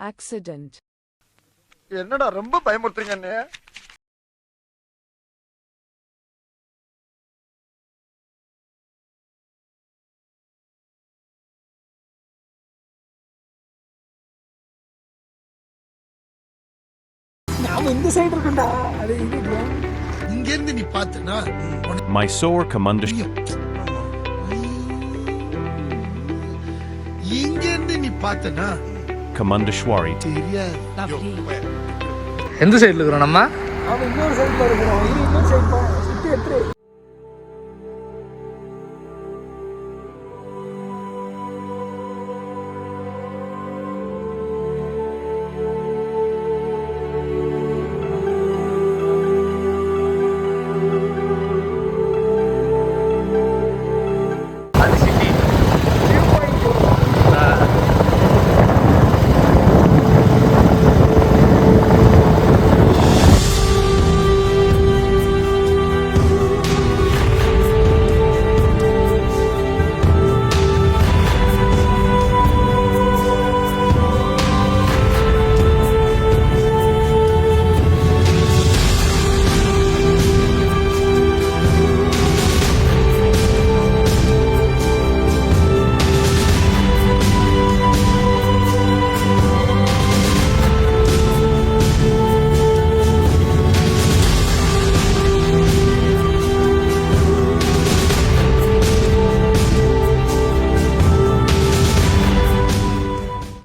Accident. என்னடா ரொம்ப பயமுறுத்துறீங்க அண்ணே. நாம இந்த சைடு இருக்கோம்டா. அது இங்க இருந்து நீ பார்த்தனா Mysore Commander. இங்க இருந்து நீ பார்த்தனா Kamandeshwari. தெரியாது. எந்த சைடுல இருக்கோம் நம்ம? நாம இன்னொரு சைடுல இருக்கோம். இன்னொரு சைடு போ. சுத்தி எட்ரு.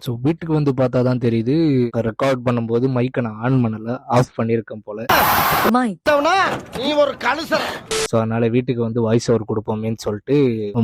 ஸோ வீட்டுக்கு வந்து பார்த்தா தான் தெரியுது, ரெக்கார்ட் பண்ணும்போது மைக்கை நான் ஆன் பண்ணல, ஆஃப் பண்ணியிருக்கேன் போல. நீ ஒரு கலுசர். ஸோ அதனால வீட்டுக்கு வந்து வாய்ஸ் ஓவர் கொடுப்போமேன்னு சொல்லிட்டு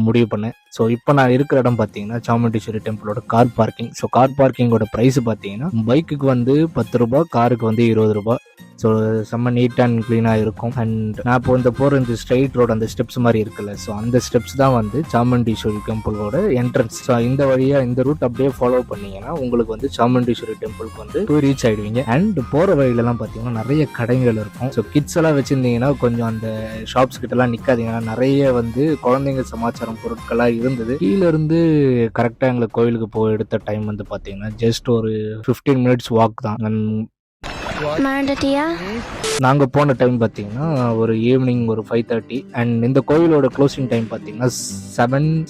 முடிவு பண்ணேன். ஸோ இப்போ நான் இருக்கிற இடம் பார்த்தீங்கன்னா சாமுண்டீஸ்வரி டெம்பிளோட கார் பார்க்கிங். ஸோ கார் பார்க்கிங்கோட ப்ரைஸ் பார்த்தீங்கன்னா பைக்குக்கு வந்து 10 ரூபா, காருக்கு வந்து 20 ரூபா. ஸோ செம்ம நீட் அண்ட் க்ளீனாக இருக்கும். அண்ட் நான் இப்போ இந்த போகிற இந்த ஸ்ட்ரெயிட் ரோடு அந்த ஸ்டெப்ஸ் மாதிரி இருக்குல்ல, ஸோ அந்த ஸ்டெப்ஸ் தான் வந்து சாமுண்டீஸ்வரி டெம்பிளோட என்ட்ரன்ஸ். ஸோ இந்த வழியாக இந்த ரூட் அப்படியே ஃபாலோ பண்ணீங்கன்னா உங்களுக்கு வந்து சாமுண்டீஸ்வரி டெம்பிளுக்கு வந்து போய் ரீச் ஆகிடுவீங்க. அண்ட் போகிற வழியிலலாம் பார்த்தீங்கன்னா நிறைய கடைகள் இருக்கும். ஸோ கிட்ஸ் எல்லாம் வச்சுருந்தீங்கன்னா கொஞ்சம் அந்த ஷாப்ஸ் கிட்டலாம் நிற்காதீங்கன்னா நிறைய வந்து குழந்தைங்க சமாச்சாரம் பொருட்களாக இருந்தது. கீழே இருந்து கரெக்டாக எங்களுக்கு கோயிலுக்கு போய் எடுத்த டைம் வந்து பார்த்தீங்கன்னா ஜஸ்ட் ஒரு 15 மினிட்ஸ் வாக் தான். நாங்க போன டைம் பாத்தீங்கன்னா ஒரு ஈவினிங் ஒரு 5:30. அண்ட் இந்த கோயிலோட க்ளோசிங் டைம் பாத்தீங்கன்னா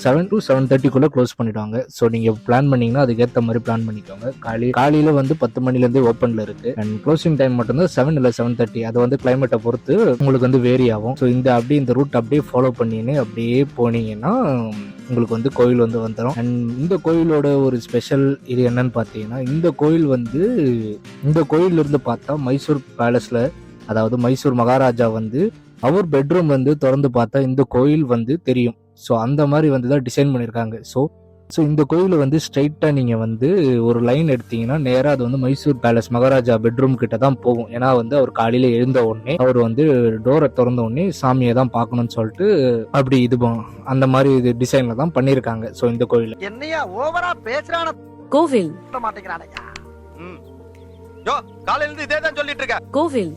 7 to 7:30 க்ளோஸ் பண்ணிடுவாங்க. ஸோ நீங்க பிளான் பண்ணீங்கன்னா அதுக்கேற்ற மாதிரி பிளான் பண்ணிக்கோங்க. காலையில வந்து 10 மணிலேருந்து ஓப்பன்ல இருக்கு. அண்ட் க்ளோசிங் டைம் மட்டும்தான் 7 இல்லை 7:30. அது வந்து கிளைமேட்டை பொறுத்து உங்களுக்கு வந்து வேரி ஆகும். ஸோ இந்த ரூட் அப்படியே ஃபாலோ பண்ணின்னு அப்படியே போனீங்கன்னா உங்களுக்கு வந்து கோயில் வந்து வந்துடும். அண்ட் இந்த கோயிலோட ஒரு ஸ்பெஷல் இது என்னன்னு பார்த்தீங்கன்னா, இந்த கோயில்ல இருந்து பார்த்தா மைசூர் பேலஸ்ல, அதாவது மைசூர் மகாராஜா வந்து அவர் பெட்ரூம் வந்து திறந்து பார்த்தா இந்த கோயில் வந்து தெரியும். ஸோ அந்த மாதிரி வந்து தான் டிசைன் பண்ணியிருக்காங்க. ஸோ இந்த கோயிலை வந்து ஸ்ட்ரைட்டாக நீங்கள் வந்து ஒரு லைன் எடுத்தீங்கன்னா நேராக அது வந்து மைசூர் பேலஸ் மகாராஜா பெட்ரூம் கிட்ட தான் போகும். ஏன்னா வந்து அவர் காலையில் எழுந்த உடனே அவர் வந்து டோரை திறந்த உடனே சாமியை தான் பார்க்கணும்னு சொல்லிட்டு அப்படி அந்த மாதிரி இது டிசைனில் தான் பண்ணியிருக்காங்க. ஸோ இந்த கோயில் என்னையா ஓவரா பேசுறான கோவில் மாட்டேங்கிறானையா. காலையில இருந்து இதே தான் சொல்லிட்டு இருக்க. கோவில்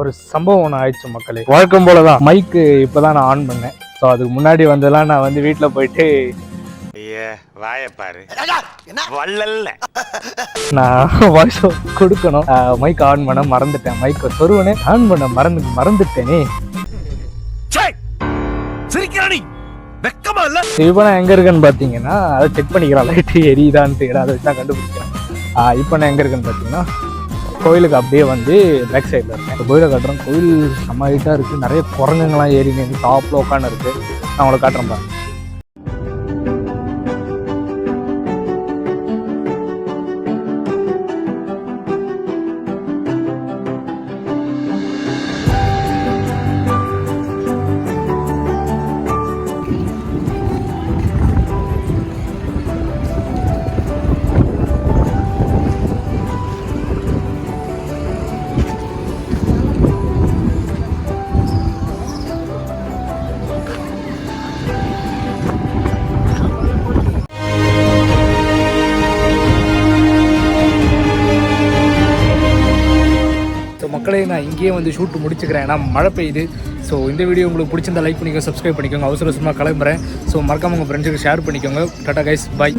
ஒரு சம்பவம் ஒன்று ஆயிடுச்சு மக்களே. வழக்கம் போல தான் மைக்கு இப்போதான் நான் ஆன் பண்ணேன். ஸோ அதுக்கு முன்னாடி வந்தெல்லாம் நான் வந்து வீட்டில் போயிட்டு நான் வாய்ஸ் கொடுக்கணும், மைக் ஆன் பண்ண மறந்துட்டேன். மைக்கை சொருவனே ஆன் பண்ண மறந்துட்டேனே. இப்போ நான் எங்க இருக்கேன்னு பார்த்தீங்கன்னா அதை செக் பண்ணிக்கிறேன், லைட்டு எரியுதான்ட்டு அதை வச்சு தான் கண்டுபிடிக்கிறேன். இப்போ நான் எங்க இருக்கேன்னு பார்த்தீங்கன்னா கோயிலுக்கு அப்படியே வந்து பேக் சைடில் இருக்கேன். கோயிலை காட்டுறேன். கோயில் செம்ம ஹைட்டாக இருக்குது. நிறைய குரங்குங்கள்லாம் ஏறி டாப்பில் உட்காந்து இருக்குது. நான் உங்களை காட்டுறேன் பாருங்க. மக்களே நான் இங்கேயே வந்து ஷூட் முடிச்சுக்கிறேன், ஏன்னா மழை பெய்யுது. ஸோ இந்த வீடியோ உங்களுக்கு பிடிச்சிருந்தா லைக் பண்ணிக்கோங்க, சப்ஸ்கிரைப் பண்ணிக்கோங்க. அவசர அவசரமாக கிளம்புறேன். ஸோ மறக்காம உங்கள் ஃப்ரெண்ட்ஸுக்கு ஷேர் பண்ணிக்கோங்க. Tata guys, bye.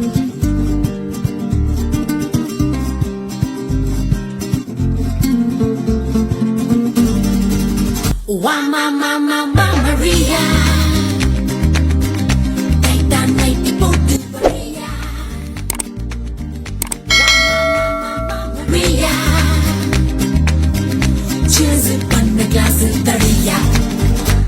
Maria. Kaitan may tiputi Maria. Maria. Cheers it on the glass,